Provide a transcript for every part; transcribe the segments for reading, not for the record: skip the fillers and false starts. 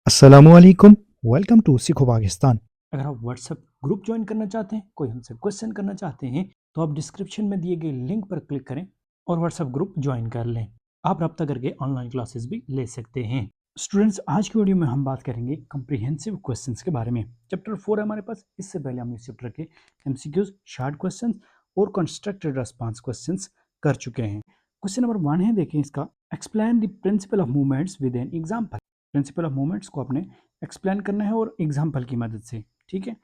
अस्सलामुअलैकुम। Welcome to सीखो पाकिस्तान। अगर आप व्हाट्सएप ग्रुप ज्वाइन करना चाहते हैं, कोई हमसे क्वेश्चन करना चाहते हैं, तो आप डिस्क्रिप्शन में दिए गए लिंक पर क्लिक करें और व्हाट्सएप ग्रुप ज्वाइन कर लें। आप रब्ता करके ऑनलाइन क्लासेस भी ले सकते हैं। स्टूडेंट्स, आज की वीडियो में हम बात करेंगे कम्प्रिहेंसिव क्वेश्चंस के बारे में। चैप्टर 4 है हमारे पास। इससे पहले हम इस चैप्टर के एमसीक्यूज, शॉर्ट क्वेश्चंस और कंस्ट्रक्टेड रेस्पॉन्स क्वेश्चंस कर चुके हैं। क्वेश्चन नंबर 1 है, देखें इसका। Explain the principal of movements with an example. Principal of movements को आपने एक्सप्लेन करना है और एग्जाम्पल की मदद से। ठीक है,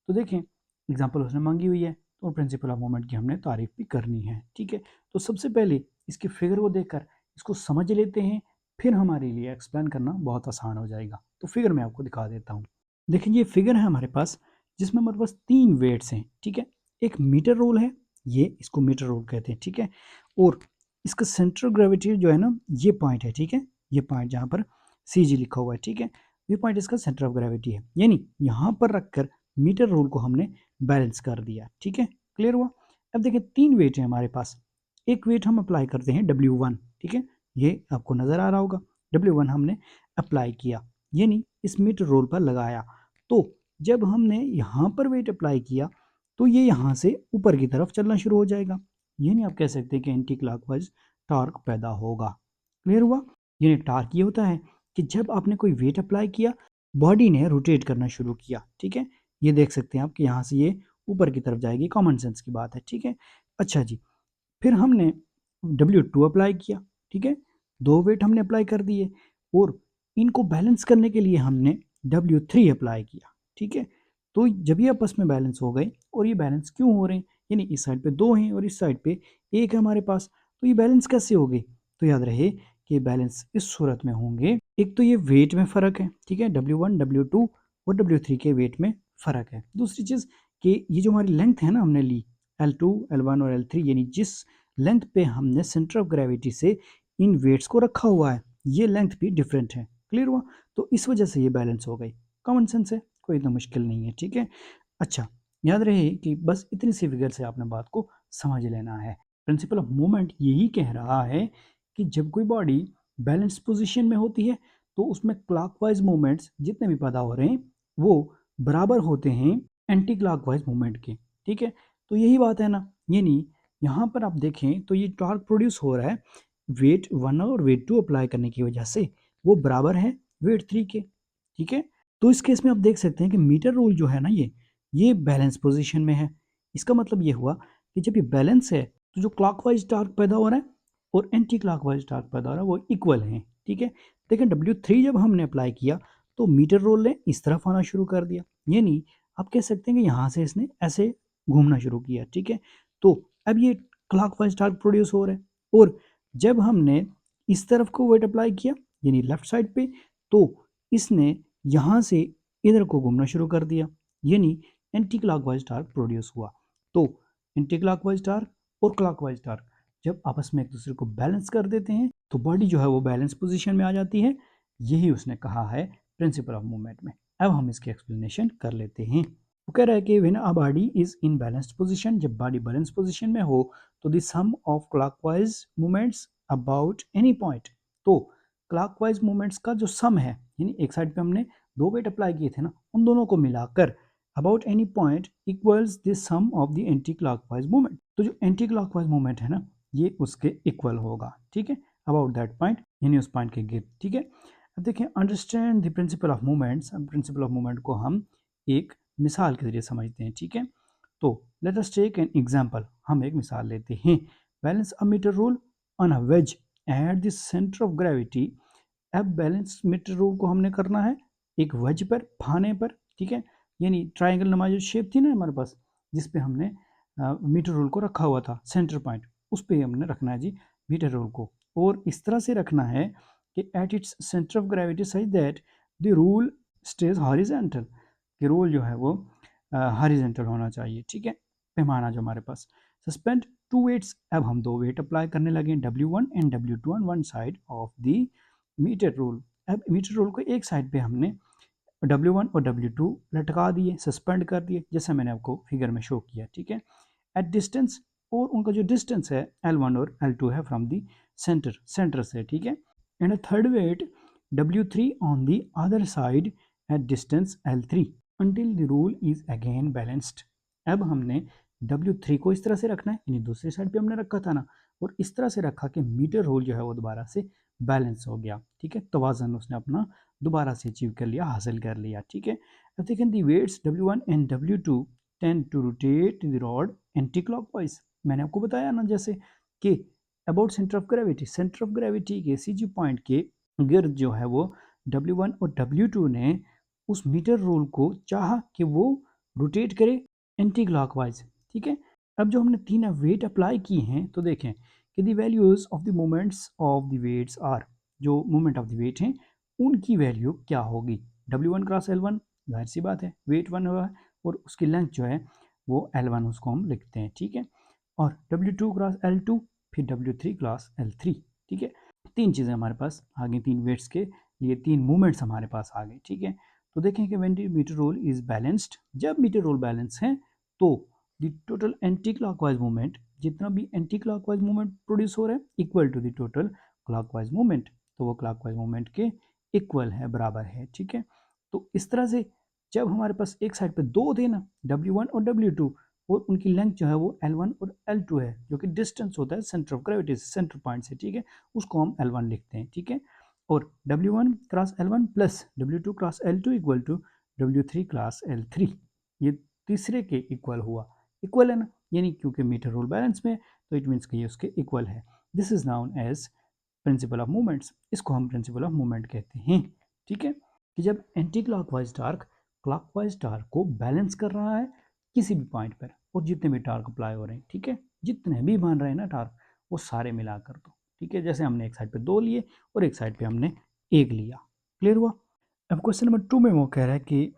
तो देखें एग्जाम्पल उसने मांगी हुई है, तो प्रिंसिपल ऑफ मूवमेंट की हमने तारीफ भी करनी है। ठीक है, तो सबसे पहले इसकी फिगर को देखकर इसको समझ लेते हैं, फिर हमारे लिए एक्सप्लेन करना बहुत आसान हो जाएगा। तो फिगर मैं आपको दिखा देता हूँ। देखिए, ये फिगर है हमारे पास, जिसमें हमारे पास 3 वेट्स हैं। ठीक है, एक मीटर रोल है, ये इसको मीटर रोल कहते हैं। ठीक है, और इसका सेंटर ऑफ ग्रेविटी जो है ना, ये पॉइंट है। ठीक है, ये पॉइंट जहाँ पर CG लिखा हुआ है। ठीक है, ये पॉइंट इसका सेंटर ऑफ ग्रेविटी है, यानी यहाँ पर रखकर मीटर रोल को हमने बैलेंस कर दिया। ठीक है, क्लियर हुआ। अब देखिए 3 वेट है हमारे पास। एक वेट हम अप्लाई करते हैं W1। ठीक है, ये आपको नज़र आ रहा होगा। W1 हमने अप्लाई किया, यानी इस मीटर रोल पर लगाया। तो जब हमने यहाँ पर वेट अप्लाई किया, तो ये यहाँ से ऊपर की तरफ चलना शुरू हो जाएगा, यानी आप कह सकते हैं कि एंटी क्लॉकवाइज टॉर्क पैदा होगा। क्लियर हुआ। यानी टॉर्क ये होता है कि जब आपने कोई वेट अप्लाई किया, बॉडी ने रोटेट करना शुरू किया। ठीक है, ये देख सकते हैं आप कि यहाँ से ये ऊपर की तरफ जाएगी, कॉमन सेंस की बात है। ठीक है, अच्छा जी, फिर हमने W2 अप्लाई किया। ठीक है, 2 वेट हमने अप्लाई कर दिए और इनको बैलेंस करने के लिए हमने W3 अप्लाई किया। ठीक है, तो जब ये आपस में बैलेंस हो गए, और ये बैलेंस क्यों हो रहे हैं, यानी इस साइड पे 2 हैं और इस साइड पे 1 है हमारे पास, तो ये बैलेंस कैसे हो गए? तो याद रहे कि बैलेंस इस सूरत में होंगे। एक तो ये वेट में फ़र्क है। ठीक है, W1, W2 और W3 के वेट में फ़र्क है। दूसरी चीज़ कि ये जो हमारी लेंथ है ना हमने ली, L2, L1 और L3, यानी जिस लेंथ पे हमने सेंटर ऑफ ग्रेविटी से इन वेट्स को रखा हुआ है, ये लेंथ भी डिफरेंट है। क्लियर हुआ। तो इस वजह से ये बैलेंस हो गई। कॉमन सेंस है, कोई इतना मुश्किल नहीं है। ठीक है, अच्छा, याद रहे कि बस इतनी सी फिगर से आपने बात को समझ लेना है। प्रिंसिपल ऑफ मूवमेंट यही कह रहा है कि जब कोई बॉडी बैलेंस पोजीशन में होती है, तो उसमें क्लॉकवाइज मूवमेंट्स जितने भी पैदा हो रहे हैं, वो बराबर होते हैं एंटी क्लॉकवाइज मूवमेंट के। ठीक है, तो यही बात है ना, यानी यहाँ पर आप देखें तो ये टॉर्क प्रोड्यूस हो रहा है वेट 1 और वेट 2 अप्लाई करने की वजह से, वो बराबर है वेट 3 के। ठीक है, तो इस केस में आप देख सकते हैं कि मीटर रूल जो है ना, ये बैलेंस पोजीशन में है। इसका मतलब ये हुआ कि जब ये बैलेंस है, तो जो क्लॉकवाइज टॉर्क पैदा हो रहा है और एंटी क्लॉकवाइज टॉर्क पैदा हो रहा है, वो इक्वल हैं। ठीक है, लेकिन W3 जब हमने अप्लाई किया, तो मीटर रोल ने इस तरफ आना शुरू कर दिया, यानी आप कह सकते हैं कि यहाँ से इसने ऐसे घूमना शुरू किया। ठीक है, तो अब ये क्लॉकवाइज टॉर्क प्रोड्यूस हो रहा है, और जब हमने इस तरफ को वेट अप्लाई किया, यानी लेफ्ट साइड पे, तो इसने यहाँ से इधर को घूमना शुरू कर दिया, यानी एंटी क्लॉकवाइज टॉर्क प्रोड्यूस हुआ। तो एंटी क्लॉकवाइज टॉर्क और क्लॉकवाइज टॉर्क जब आपस में एक दूसरे को बैलेंस कर देते हैं, तो बॉडी जो है वो बैलेंस पोजीशन में आ जाती है। यही उसने कहा है प्रिंसिपल ऑफ मूवमेंट में। अब हम इसकी एक्सप्लेनेशन कर लेते हैं। वो कह रहा है कि when a body is in balanced position, जब बॉडी बैलेंस पोजीशन में हो, तो the sum of clockwise movements about any point. तो क्लॉकवाइज मूवमेंट्स का जो सम है, यानी एक साइड पे हमने 2 वेट अप्लाई किए थे ना, उन दोनों को मिलाकर about any point equals the sum of the anti clockwise movement. तो जो एंटी क्लॉकवाइज मूवमेंट है ना, ये उसके इक्वल होगा। ठीक है, अबाउट दैट पॉइंट, यानी उस पॉइंट के गिर्द। ठीक है, अब देखिए, understand the principal of movements. अब प्रिंसिपल ऑफ मूवमेंट को हम एक मिसाल के जरिए समझते हैं। ठीक है, तो let us take an example. हम एक मिसाल लेते हैं। Balance a metre rule on a wedge at the centre of gravity. अब बैलेंस मीटर रोल को हमने करना है एक वेज पर, फाने पर। ठीक है, यानी ट्राइंगल नुमा जो शेप थी ना हमारे पास, जिस पे हमने मीटर रोल को रखा हुआ था, सेंटर पॉइंट, उस पे हमने रखना है जी मीटर रोल को। और इस तरह से रखना है कि at its centre of gravity such that the rule stage horizontal, कि रोल जो है वो हॉरिजेंटल होना चाहिए। ठीक है, पैमाना जो हमारे पास। Suspend 2 weights. अब हम 2 वेट अप्लाई करने लगे, W1 and W2 on one side of the metre rule. अब मीटर रोल को एक साइड पे हमने W1 और W2 लटका दिए, सस्पेंड कर दिए, जैसा मैंने आपको फिगर में शो किया। ठीक है, एट डिस्टेंस, और उनका जो डिस्टेंस है L1 और L2 है फ्रॉम दी सेंटर से। ठीक है, and third weight W3 on the other side at distance L3 until the rule is again balanced। अब हमने W3 को इस तरह से रखना है, यानी दूसरी साइड पे हमने रखा था ना, और इस तरह से रखा कि मीटर रोल जो है वो दोबारा से बैलेंस हो गया, ठीक है, तवाज़न उसने अपना दोबारा से अचीव कर लिया, हासिल कर लिया, ठीक है। अब देखें the weights W1 and W2 tend to rotate the rod anti clockwise. मैंने आपको बताया ना जैसे कि अबाउट सेंटर ऑफ ग्रेविटी के सी जी पॉइंट के गिर्द जो है वो W1 और W2 ने उस मीटर रोल को चाहा कि वो रोटेट करे एंटी क्लॉकवाइज, ठीक है। अब जो हमने तीन वेट अप्लाई किए हैं तो देखें कि the values of the moments of the weights are, जो मोमेंट ऑफ द वेट हैं उनकी वैल्यू क्या होगी। W1 क्रॉस L1, जाहिर सी बात है वेट 1 हुआ है और उसकी लेंथ जो है वो L1 उसको हम लिखते हैं, ठीक है। और W2 क्रॉस L2, फिर W3 क्रॉस L3, ठीक है। तीन चीज़ें हमारे पास आ गई, तीन वेट्स के लिए तीन मूवमेंट्स हमारे पास आ गए, ठीक है। तो देखें कि when the metre rule is balanced, जब मीटर रोल बैलेंस है तो the total anti clockwise movement, जितना भी एंटी क्लॉकवाइज मूवमेंट प्रोड्यूस हो रहा है equal to the total clockwise movement, तो वो क्लॉकवाइज मूवमेंट के इक्वल है, बराबर है, ठीक है। तो इस तरह से जब हमारे पास एक साइड पे दो थे ना W1 और W2 और उनकी लेंथ जो है वो L1 और L2 है, जो कि डिस्टेंस होता है सेंटर ऑफ ग्रेविटी से, सेंटर पॉइंट से, ठीक है, उसको हम L1 लिखते हैं, ठीक है। और W1 cross L1 plus W2 cross L2 equal to W3 cross L3, ये तीसरे के इक्वल हुआ, इक्वल है ना, यानी क्योंकि मीटर रोल बैलेंस में तो इट मीन्स कि ये उसके इक्वल है। This is known as principle of movements, इसको हम प्रिंसिपल ऑफ मूवमेंट कहते हैं, ठीक है। कि जब anti clockwise torque clockwise torque को बैलेंस कर रहा है किसी भी पॉइंट पर, और जितने भी टार्क अप्लाई हो रहे हैं, ठीक है, जितने भी बन रहे हैं ना टार्क, वो सारे मिला कर दो, ठीक है। जैसे हमने एक साइड पे दो लिए और एक साइड पे हमने एक लिया, क्लियर हुआ। अब क्वेश्चन नंबर 2 में वो कह रहा है कि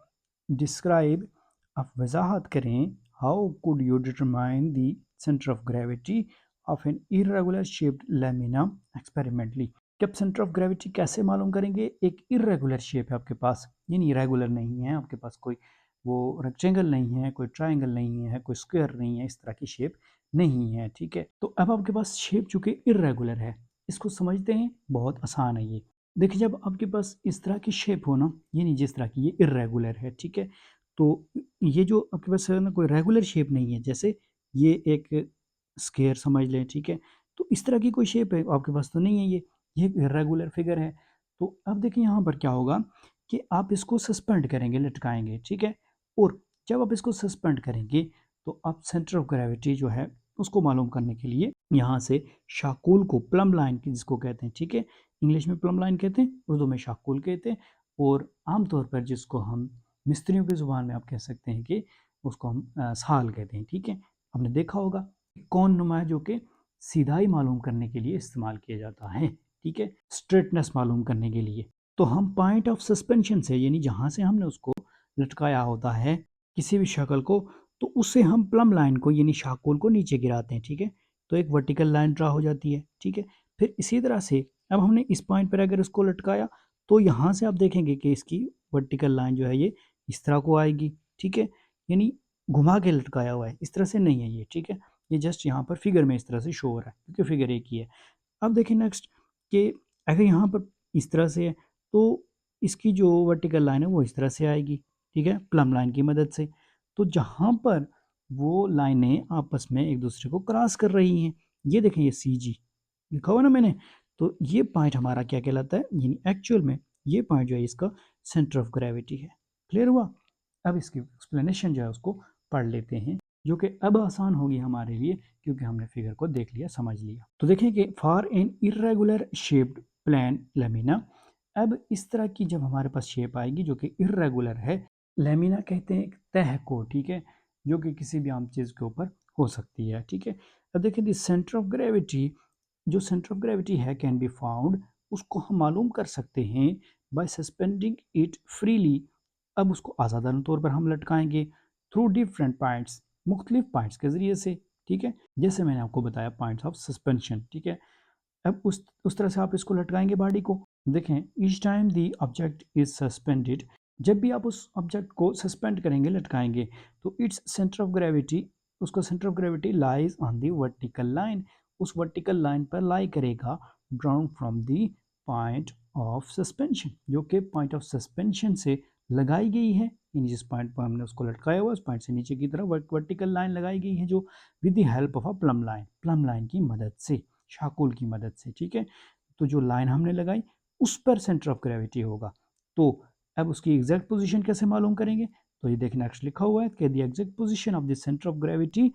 डिस्क्राइब, आप वजाहत करें, how could you determine the centre of gravity of an irregular shaped lamina experimentally. कि आप सेंटर ऑफ ग्रेविटी कैसे मालूम करेंगे, एक इरेगुलर शेप है आपके पास, यानी रेगुलर नहीं है आपके पास, कोई वो रेक्टेंगल नहीं है, कोई ट्राइंगल नहीं है, कोई स्क्वायर नहीं है, इस तरह की शेप नहीं है, ठीक है। तो अब आपके पास शेप चूंकि इरेगुलर है, इसको समझते हैं, बहुत आसान है ये। देखिए जब आपके पास इस तरह की शेप हो ना, यानी जिस तरह की ये इरेगुलर है, ठीक है, तो ये जो आपके पास है ना कोई रेगुलर शेप नहीं है, जैसे ये एक स्क्वायर समझ लें, ठीक है, तो इस तरह की कोई शेप है आपके पास तो नहीं है, ये एक इरेगुलर फिगर है। तो अब देखिए यहाँ पर क्या होगा कि आप इसको सस्पेंड करेंगे, लटकाएंगे, ठीक है, और जब आप इसको सस्पेंड करेंगे तो आप सेंटर ऑफ ग्रेविटी जो है उसको मालूम करने के लिए यहाँ से शाकुल को, प्लम लाइन की जिसको कहते हैं, ठीक है, इंग्लिश में प्लम लाइन कहते हैं, उर्दू में शाकुल कहते हैं, और आमतौर पर जिसको हम मिस्त्रियों की ज़ुबान में आप कह सकते हैं कि उसको हम साल कहते हैं, ठीक है। हमने देखा होगा कौन नुमा है जो कि सीधाई मालूम करने के लिए इस्तेमाल किया जाता है, ठीक है, स्ट्रेटनेस मालूम करने के लिए। तो हम पॉइंट ऑफ सस्पेंशन से, यानी जहाँ से हमने उसको लटकाया होता है किसी भी शक्ल को, तो उससे हम प्लम लाइन को यानी शाकुल को नीचे गिराते हैं, ठीक है, तो एक वर्टिकल लाइन ड्रा हो जाती है, ठीक है। फिर इसी तरह से अब हमने इस पॉइंट पर अगर इसको लटकाया तो यहाँ से आप देखेंगे कि इसकी वर्टिकल लाइन जो है ये इस तरह को आएगी, ठीक है, यानी घुमा के लटकाया हुआ है, इस तरह से नहीं है ये, ठीक है, ये जस्ट यहाँ पर फिगर में इस तरह से शो हो रहा है क्योंकि फिगर एक ही है। अब देखिए नेक्स्ट कि अगर यहाँ पर इस तरह से है तो इसकी जो वर्टिकल लाइन है वो इस तरह से आएगी, ठीक है, प्लम लाइन की मदद से। तो जहाँ पर वो लाइनें आपस में एक दूसरे को क्रॉस कर रही हैं, ये देखें ये सी जी लिखा हुआ ना मैंने, तो ये पॉइंट हमारा क्या कहलाता है, यानी एक्चुअल में ये पॉइंट जो है इसका सेंटर ऑफ ग्रेविटी है, क्लियर हुआ। अब इसकी एक्सप्लेनेशन जो है उसको पढ़ लेते हैं, जो कि अब आसान होगी हमारे लिए क्योंकि हमने फिगर को देख लिया, समझ लिया। तो देखें कि for an irregular shaped plan lamina, अब इस तरह की जब हमारे पास शेप आएगी जो कि इरेगुलर है, लेमिना कहते हैं एक तह को, ठीक है, जो कि किसी भी आम चीज़ के ऊपर हो सकती है, ठीक है। अब देखिए द सेंटर ऑफ ग्रेविटी, जो सेंटर ऑफ ग्रेविटी है कैन बी फाउंड, उसको हम मालूम कर सकते हैं बाय सस्पेंडिंग इट फ्रीली। अब उसको आज़ादाना तौर पर हम लटकाएंगे थ्रू डिफरेंट पॉइंट्स, मुख्तलिफ पॉइंट्स के ज़रिए से, ठीक है, जैसे मैंने आपको बताया पॉइंट्स ऑफ सस्पेंशन, ठीक है। अब उस तरह से आप इसको लटकाएंगे बॉडी को। देखें each time the object is suspended, जब भी आप उस ऑब्जेक्ट को सस्पेंड करेंगे, लटकाएंगे, तो इट्स सेंटर ऑफ ग्रेविटी, उसका centre of gravity lies on the vertical line, उस वर्टिकल लाइन पर लाई करेगा, drown from the point of suspension, जो कि पॉइंट ऑफ सस्पेंशन से लगाई गई है, यानी जिस पॉइंट पर हमने उसको लटकाया हुआ है उस पॉइंट से नीचे की तरफ वर्टिकल लाइन लगाई गई है, जो with the help of a plum line की मदद से, शाकुल की मदद से, ठीक है। तो जो लाइन हमने लगाई उस पर सेंटर ऑफ ग्रेविटी होगा। तो अब उसकी एग्जैक्ट पोजीशन कैसे मालूम करेंगे, तो ये देखिए नेक्स्ट लिखा हुआ है कि the exact position of the centre of gravity.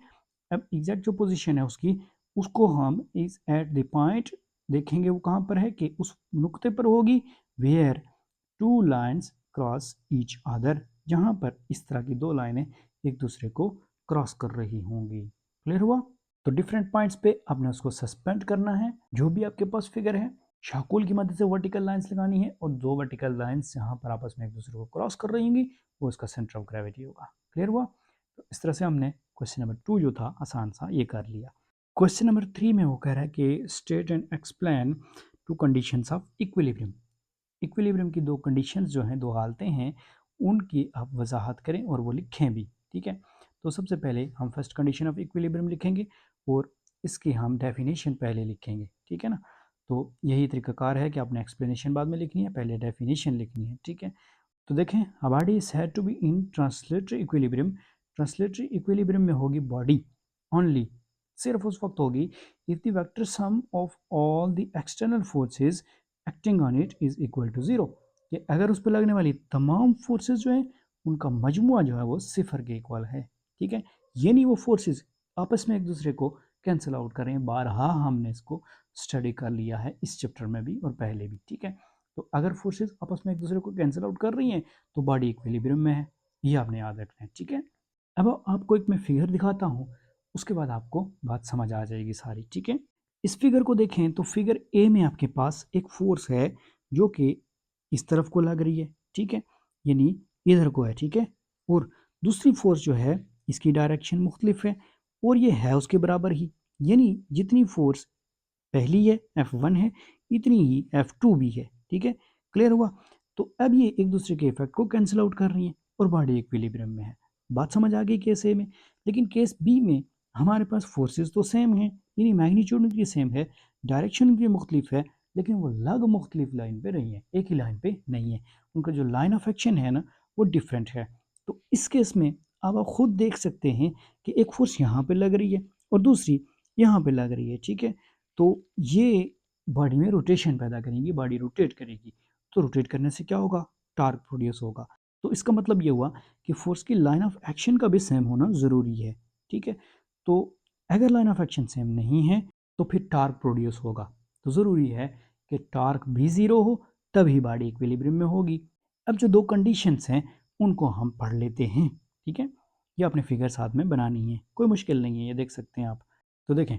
अब एग्जैक्ट जो पोजीशन है उसकी, उसको हम इज एट द पॉइंट देखेंगे वो कहाँ पर है, कि उस नुक्ते पर होगी where two lines cross each other, जहाँ पर इस तरह की दो लाइनें एक दूसरे को क्रॉस कर रही होंगी। क्लियर हुआ। तो डिफरेंट पॉइंट्स पे आपने उसको सस्पेंड करना है, जो भी आपके पास फिगर है शाकुल की मदद से वर्टिकल लाइंस लगानी है, और दो वर्टिकल लाइंस जहाँ पर आपस में एक दूसरे को क्रॉस कर रही होंगी वो इसका सेंटर ऑफ ग्रेविटी होगा। क्लियर हुआ। तो इस तरह से हमने क्वेश्चन नंबर 2 जो था आसान सा ये कर लिया। क्वेश्चन नंबर 3 में वो कह रहा है कि state and explain to conditions of equilibrium. Equilibrium की दो कंडीशंस जो हैं, दो हालतें हैं, उनकी आप वजाहत करें और वो लिखें भी, ठीक है। तो सबसे पहले हम फर्स्ट कंडीशन ऑफ इक्विलिब्रियम लिखेंगे और इसकी हम डेफिनेशन पहले लिखेंगे, ठीक है ना। तो यही तरीकाकार है कि आपने एक्सप्लेनेशन बाद में लिखनी है, पहले डेफिनेशन लिखनी है, ठीक है। तो देखें, a body is had to be in translatory equilibrium. Translatory equilibrium में होगी बॉडी ओनली, सिर्फ उस वक्त होगी if the vector sum of all the external forces acting on it is equal to zero, कि अगर उस पर लगने वाली तमाम फोर्सेस जो है उनका मजमुआ जो है वो सिफर के इक्वल है, ठीक है। ये नहीं वो फोर्सेस आपस में एक दूसरे को कैंसिल आउट कर रहे हैं, बारहा हमने इसको स्टडी कर लिया है इस चैप्टर में भी और पहले भी, ठीक है। तो अगर फोर्सेस आपस में एक दूसरे को कैंसिल आउट कर रही हैं तो बॉडी इक्विलिब्रियम में है, ये आपने याद रखना है, ठीक है। अब आपको एक मैं फिगर दिखाता हूँ, उसके बाद आपको बात समझ आ जाएगी सारी, ठीक है। इस फिगर को देखें तो फिगर ए में आपके पास एक फोर्स है जो कि इस तरफ को लग रही है, ठीक है, यानी इधर को है, ठीक है। और दूसरी फोर्स जो है इसकी डायरेक्शन मुख्तलिफ है और ये है उसके बराबर ही, यानी जितनी फोर्स पहली है F1 है, इतनी ही F2 भी है, ठीक है। क्लियर हुआ। तो अब ये एक दूसरे के इफेक्ट को कैंसिल आउट कर रही हैं और बॉडी इक्विलिब्रियम में है। बात समझ आ गई केस ए में। लेकिन केस बी में हमारे पास फोर्सेस तो सेम हैं, यानी मैग्नीट्यूड उनकी सेम है, डायरेक्शन उनकी मुख्तलिफ है, लेकिन वो लग मुख्तलिफ लाइन पे रही है, एक ही लाइन पे नहीं है। उनका जो लाइन ऑफ एक्शन है ना वो डिफरेंट है। तो इस केस में अब आप खुद देख सकते हैं कि एक फोर्स यहाँ पे लग रही है और दूसरी यहाँ पे लग रही है, ठीक है। तो ये बॉडी में रोटेशन पैदा करेंगी, बॉडी रोटेट करेगी। तो रोटेट करने से क्या होगा, टार्क प्रोड्यूस होगा। तो इसका मतलब ये हुआ कि फोर्स की लाइन ऑफ एक्शन का भी सेम होना ज़रूरी है, ठीक है। तो अगर लाइन ऑफ एक्शन सेम नहीं है तो फिर टार्क प्रोड्यूस होगा। तो ज़रूरी है कि टार्क भी ज़ीरो हो, तभी बॉडी इक्विलिब्रियम में होगी। अब जो दो कंडीशंस हैं उनको हम पढ़ लेते हैं, ठीक है। ये अपने फिगर साथ में बनानी है, कोई मुश्किल नहीं है, ये देख सकते हैं आप। तो देखें,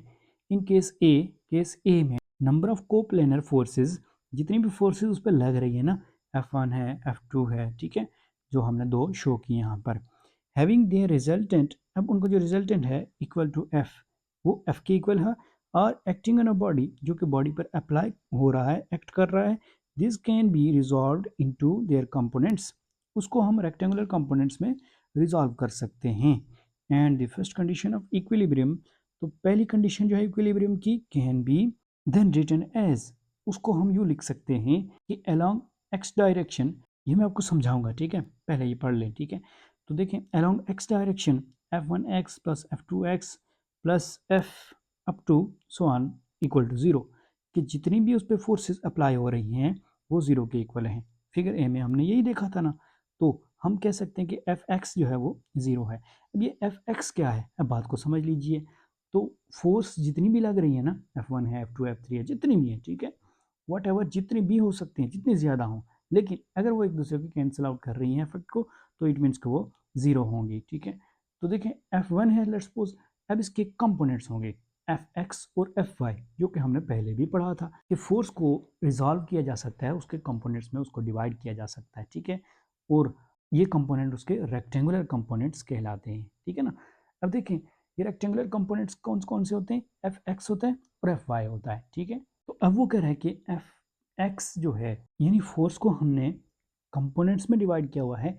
इन केस ए में नंबर ऑफ कोप्लेनर फोर्सेस, जितनी भी फोर्सेस उस पर लग रही है ना, F1 है, F2 है, ठीक है, जो हमने दो शो किए यहाँ पर, हैविंग देयर रिजल्टेंट, अब उनका जो रिजल्टेंट है इक्वल टू F, वो F के इक्वल है, और एक्टिंग ऑन अ बॉडी, जो कि बॉडी पर अप्लाई हो रहा है, एक्ट कर रहा है, this can be resolve into their components, उसको हम रेक्टेंगुलर कंपोनेंट्स में रिजॉल्व कर सकते हैं। And the first condition of equilibrium, तो पहली कंडीशन जो है इक्विलिब्रियम की, can be then written as, उसको हम यूँ लिख सकते हैं कि अलोंग एक्स डायरेक्शन, ये मैं आपको समझाऊंगा, ठीक है, पहले ये पढ़ लें, ठीक है। तो देखें, along x direction F1x plus F2x plus F up to so on equal to zero, कि जितनी भी उस पर फोर्सेस अप्लाई हो रही हैं वो ज़ीरो के इक्वल हैं। फिगर ए में हमने यही देखा था ना। तो हम कह सकते हैं कि Fx जो है वो ज़ीरो है। अब ये Fx क्या है, अब बात को समझ लीजिए। तो फोर्स जितनी भी लग रही है ना, F1 है, F2 F3 है, जितनी भी है, ठीक है, वट एवर जितनी भी हो सकती हैं, जितनी ज़्यादा हों, लेकिन अगर वो एक दूसरे को कैंसिल आउट कर रही हैं इफेक्ट को, तो इट मीन्स कि वो ज़ीरो होंगी, ठीक है। तो देखें, F1 है लेट्स सपोज, अब इसके कंपोनेंट्स होंगे Fx और Fy, जो कि हमने पहले भी पढ़ा था कि फोर्स को रिजॉल्व किया जा सकता है, उसके कंपोनेंट्स में उसको डिवाइड किया जा सकता है, ठीक है। और ये कंपोनेंट उसके रेक्टेंगुलर कंपोनेंट्स कहलाते हैं, ठीक है ना। अब देखें, ये रेक्टेंगुलर कंपोनेंट्स कौन कौन से होते हैं, Fx होता है और Fy होता है, ठीक है। तो अब वो कह रहा है कि Fx जो है, यानी फोर्स को हमने कंपोनेंट्स में डिवाइड किया हुआ है,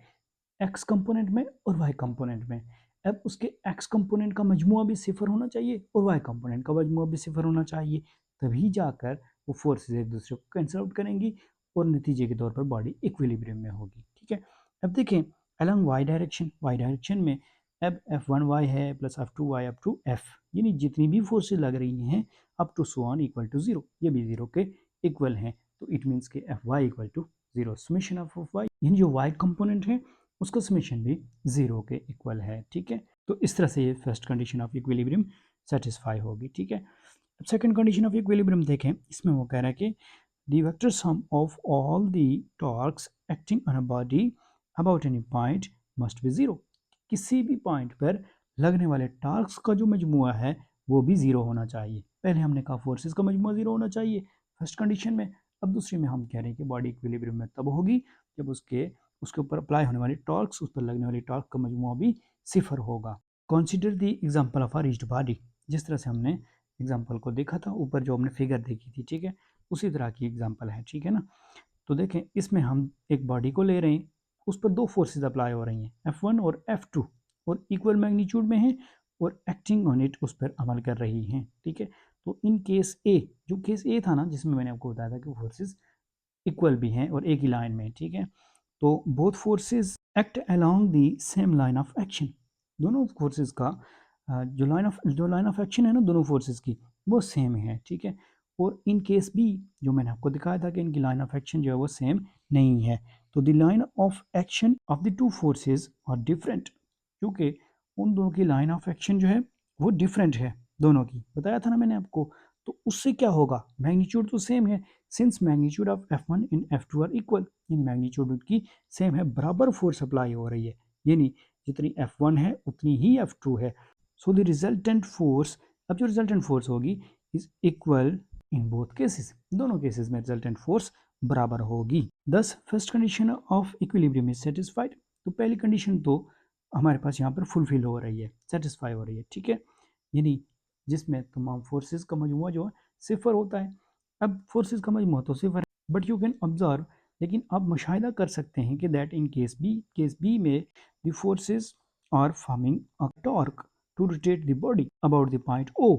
एक्स कंपोनेंट में और वाई कंपोनेंट में। अब उसके एक्स कंपोनेंट का मजमुआ भी सिफर होना चाहिए और वाई कंपोनेंट का मजमुआ भी सिफर होना चाहिए, तभी जाकर वो फोर्सेज एक दूसरे को कैंसिल आउट करेंगी और नतीजे के तौर पर बॉडी इक्विलिब्रियम में होगी। ठीक है, अब देखें अलॉन्ग वाई डायरेक्शन में अब F1y है plus F2y up to F, यानी जितनी भी फोर्सेज लग रही हैं up to so on equal to zero, ये भी जीरो के इक्वल हैं, तो इट मीन्स के Fy equal to zero, summation of y यानी जो y कंपोनेंट है उसका समेशन भी जीरो के इक्वल है। ठीक है, तो इस तरह से ये first condition of equilibrium satisfy होगी। ठीक है, अब सेकंड कंडीशन ऑफ इक्विलिब्रियम देखें, इसमें वो कह रहा है कि the vector sum of all the torques acting on a body about any point must be zero, किसी भी पॉइंट पर लगने वाले टार्क्स का जो मजमुआ है वो भी जीरो होना चाहिए। पहले हमने कहा फोर्सेस का मजमुआ जीरो होना चाहिए फर्स्ट कंडीशन में, अब दूसरी में हम कह रहे हैं कि बॉडी इक्विलिब्रियम में तब होगी जब उसके ऊपर अप्लाई होने वाली टॉर्क्स, उस पर लगने वाली टॉर्क का मजमुआ भी सिफर होगा। Consider the example of a rigid body, जिस तरह से हमने एग्जांपल को देखा था ऊपर जो हमने फिगर देखी थी, ठीक है, उसी तरह की एग्जांपल है। ठीक है ना, तो देखें इसमें हम एक बॉडी को ले रहे हैं, उस पर दो फोर्सेस अप्लाई हो रही हैं F1 और F2 और इक्वल मैग्नीट्यूड में है और एक्टिंग ऑन इट उस पर अमल कर रही हैं। ठीक है, तो इन केस ए, जो केस ए था ना जिसमें मैंने आपको बताया था कि फोर्सेस इक्वल भी हैं और एक ही लाइन में। ठीक है, तो both forces act along the same line of action, दोनों फोर्सेस का जो लाइन ऑफ एक्शन है ना दोनों फोर्सेस की वो सेम है। ठीक है, और इन केस बी जो मैंने आपको दिखाया था कि इनकी लाइन ऑफ एक्शन जो है वो सेम नहीं है, तो the line of action of the two forces are different, क्योंकि उन दोनों की लाइन ऑफ एक्शन जो है वो डिफरेंट है दोनों की, बताया था ना मैंने आपको। तो उससे क्या होगा, मैग्नीट्यूड तो सेम है, since magnitude of F1 and F2 are equal, यानी मैग्नीट्यूड उनकी सेम है, बराबर फोर्स अप्लाई हो रही है, यानी जितनी F1 है उतनी ही F2 है। सो द रिजल्टेंट फोर्स, अब जो रिजल्टेंट फोर्स होगी is equal in both cases, दोनों केसेस में रिजल्टेंट फोर्स बराबर होगी। दस first condition of equilibrium is satisfied, तो पहली कंडीशन तो हमारे पास यहाँ पर फुलफिल हो रही है, सेटिस्फाई हो रही है। ठीक है, यानी जिसमें तमाम फोर्सेस का मजमुआ जो है सिफर होता है। अब फोर्सेस का मजमुआ तो सिफर है, बट यू कैन ऑब्जर्व, लेकिन आप मुशाहिदा कर सकते हैं कि दैट इन केस बी में the forces are forming a torque to rotate the body about the point O,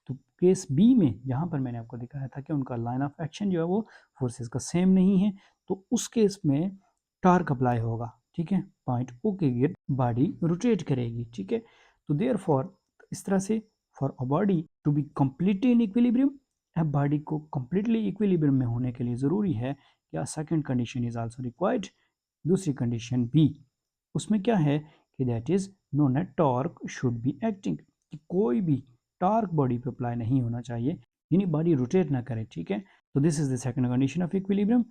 तो केस बी में जहाँ पर मैंने आपको दिखाया था कि उनका लाइन ऑफ एक्शन जो है वो फोर्सेस का सेम नहीं है, तो उस केस में टार्क अप्लाई होगा। ठीक है, पॉइंट ओ के गिर्द बॉडी रोटेट करेगी। ठीक है, तो देयरफॉर इस तरह से for a body to be completely in equilibrium, अब बॉडी को कम्प्लीटली इक्विलिब्रियम में होने के लिए ज़रूरी है कि second condition is also required, दूसरी कंडीशन बी, उसमें क्या है कि that is no net torque should be acting, कि कोई भी टॉर्क बॉडी पे अप्लाई नहीं होना चाहिए, यानी बॉडी रोटेट ना करे। ठीक है, तो this is the second condition of equilibrium,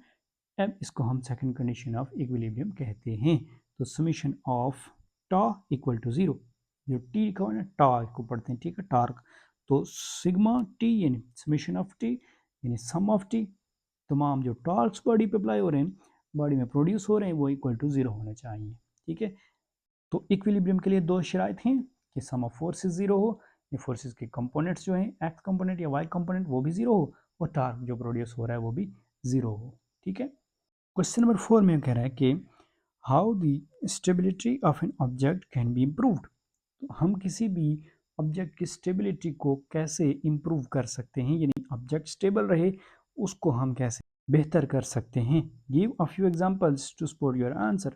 अब इसको हम सेकंड कंडीशन ऑफ इक्विलिब्रियम कहते हैं। तो summation of tau equal to zero, जो टी लिखा हुआ है ना टॉ को पढ़ते हैं, ठीक है, टार्क, तो सिग्मा टी यानी समीशन ऑफ टी यानी सम ऑफ टी, तमाम जो टॉर्क्स बॉडी पे अप्लाई हो रहे हैं, बॉडी में प्रोड्यूस हो रहे हैं, वो इक्वल टू जीरो होने चाहिए। ठीक है, तो इक्विलिब्रियम के लिए दो शराइत हैं कि सम ऑफ फोर्सेस जीरो हो, ये फोर्सेस के कंपोनेंट्स जो हैं एक्स कंपोनेंट या वाई कंपोनेंट वो भी जीरो हो, और टार्क जो प्रोड्यूस हो रहा है वो भी जीरो हो। ठीक है, क्वेश्चन नंबर 4 में कह रहा है कि how the stability of an object can be improved, तो हम किसी भी ऑब्जेक्ट की स्टेबिलिटी को कैसे इम्प्रूव कर सकते हैं, यानी ऑब्जेक्ट स्टेबल रहे उसको हम कैसे बेहतर कर सकते हैं। Give a few examples to support your answer,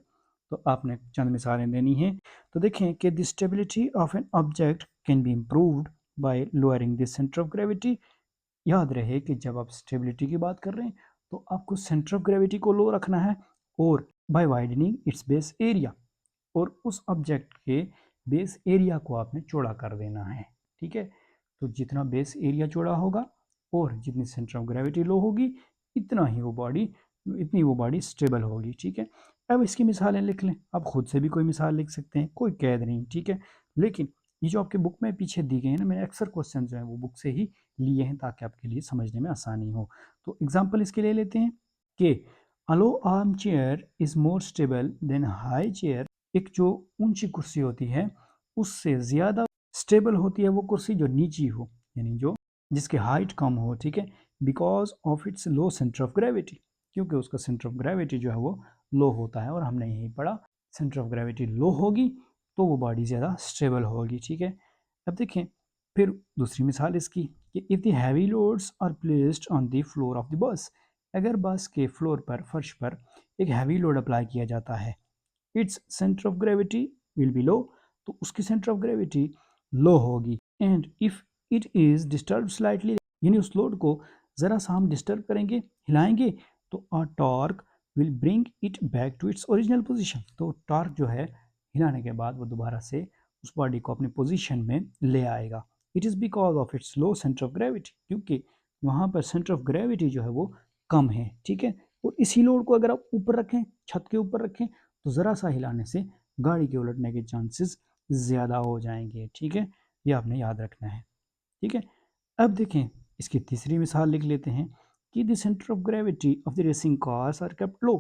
तो आपने चंद मिसालें देनी हैं। तो देखें कि the stability of an object can be improved by lowering the centre of gravity, याद रहे कि जब आप स्टेबिलिटी की बात कर रहे हैं तो आपको सेंटर ऑफ ग्रेविटी को लो रखना है, और by widening its base area, और उस ऑब्जेक्ट के बेस एरिया को आपने चौड़ा कर देना है। ठीक है, तो जितना बेस एरिया चौड़ा होगा और जितनी सेंटर ऑफ ग्रेविटी लो होगी इतनी वो बॉडी स्टेबल होगी। ठीक है, अब इसकी मिसालें लिख लें, आप खुद से भी कोई मिसाल लिख सकते हैं, कोई कैद नहीं। ठीक है, लेकिन ये जो आपके बुक में पीछे दी गई है ना, मैंने अक्सर क्वेश्चन जो है वो बुक से ही लिए हैं ताकि आपके लिए समझने में आसानी हो। तो एग्जाम्पल इसके ले लेते हैं कि a low arm chair is more stable than high chair, एक जो ऊंची कुर्सी होती है उससे ज़्यादा स्टेबल होती है वो कुर्सी जो नीची हो, यानी जो जिसकी हाइट कम हो। ठीक है, because of its low centre of gravity, क्योंकि उसका सेंटर ऑफ ग्रेविटी जो है वो लो होता है, और हमने यही पढ़ा सेंटर ऑफ ग्रेविटी लो होगी तो वो बॉडी ज़्यादा स्टेबल होगी। ठीक है, अब देखें फिर दूसरी मिसाल इसकी कि if the heavy loads are placed on the floor of the bus, अगर बस के फ्लोर पर फर्श पर एक हैवी लोड अप्लाई किया जाता है, its centre of gravity will be low, तो उसकी सेंटर ऑफ ग्रेविटी लो होगी। And if it is disturb slightly, यानी उस लोड को ज़रा सा हम डिस्टर्ब करेंगे, हिलाएंगे, तो a torque will bring it back to its original position, तो टॉर्क जो है हिलाने के बाद वो दोबारा से उस बॉडी को अपनी पोजीशन में ले आएगा। It is because of its low centre of gravity, क्योंकि वहाँ पर सेंटर ऑफ ग्रेविटी जो है वो कम है, ठीक है। और इसी लोड को अगर आप ऊपर रखें, छत के ऊपर रखें, तो ज़रा सा हिलाने से गाड़ी के उलटने के चांसेस ज़्यादा हो जाएंगे, ठीक है। ये आपने याद रखना है, ठीक है। अब देखें, इसकी तीसरी मिसाल लिख लेते हैं कि the centre of gravity of the racing cars are kept low,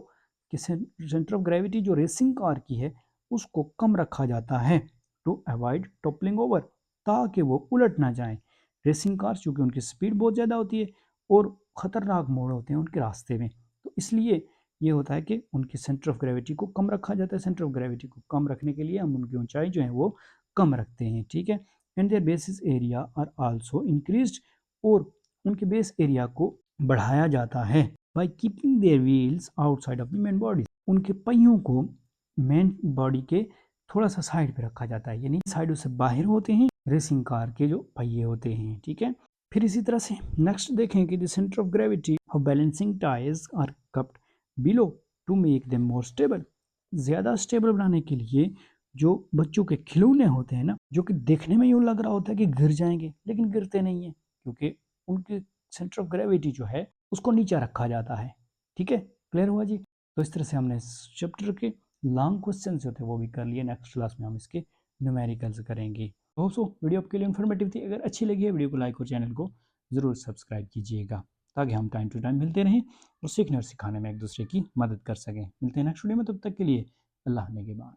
कि सेंटर ऑफ ग्रेविटी जो रेसिंग कार की है उसको कम रखा जाता है टू अवॉइड टॉपलिंग ओवर, ताकि वो उलट ना जाएं। रेसिंग कार्स चूँकि उनकी स्पीड बहुत ज़्यादा होती है और ख़तरनाक मोड़ होते हैं उनके रास्ते में, तो इसलिए ये होता है कि उनकी सेंटर ऑफ ग्रेविटी को कम रखा जाता है। सेंटर ऑफ ग्रेविटी को कम रखने के लिए हम उनकी ऊंचाई जो है वो कम रखते हैं, ठीक है। And their basis area are also increased, और उनके बेस एरिया को बढ़ाया जाता है by keeping their wheels outside of the main body, उनके पहियों को मेन बॉडी के थोड़ा सा साइड पे रखा जाता है, यानी साइडों से बाहर होते हैं रेसिंग कार के जो पहिए होते हैं, ठीक है। फिर इसी तरह से नेक्स्ट देखें कि the centre of gravity of balancing tyres are kept below to make them more stable, ज़्यादा स्टेबल बनाने के लिए जो बच्चों के खिलौने होते हैं ना, जो कि देखने में यूँ लग रहा होता है कि गिर जाएंगे, लेकिन गिरते नहीं हैं, क्योंकि उनके सेंटर ऑफ ग्रेविटी जो है उसको नीचे रखा जाता है, ठीक है। क्लियर हुआ जी। तो इस तरह से हमने चैप्टर के लॉन्ग क्वेश्चन होते हैं वो भी कर लिए। नेक्स्ट क्लास में हम इसके न्यूमेरिकल्स करेंगे। होप सो वीडियो आपके लिए इन्फॉर्मेटिव थी। अगर अच्छी लगी है वीडियो को लाइक और चैनल को ज़रूर सब्सक्राइब कीजिएगा, ताकि हम टाइम टू टाइम मिलते रहें और सीखने और सिखाने में एक दूसरे की मदद कर सकें। मिलते हैं नेक्स्ट वीडियो में, तब तक के लिए अल्लाह ने के बाद।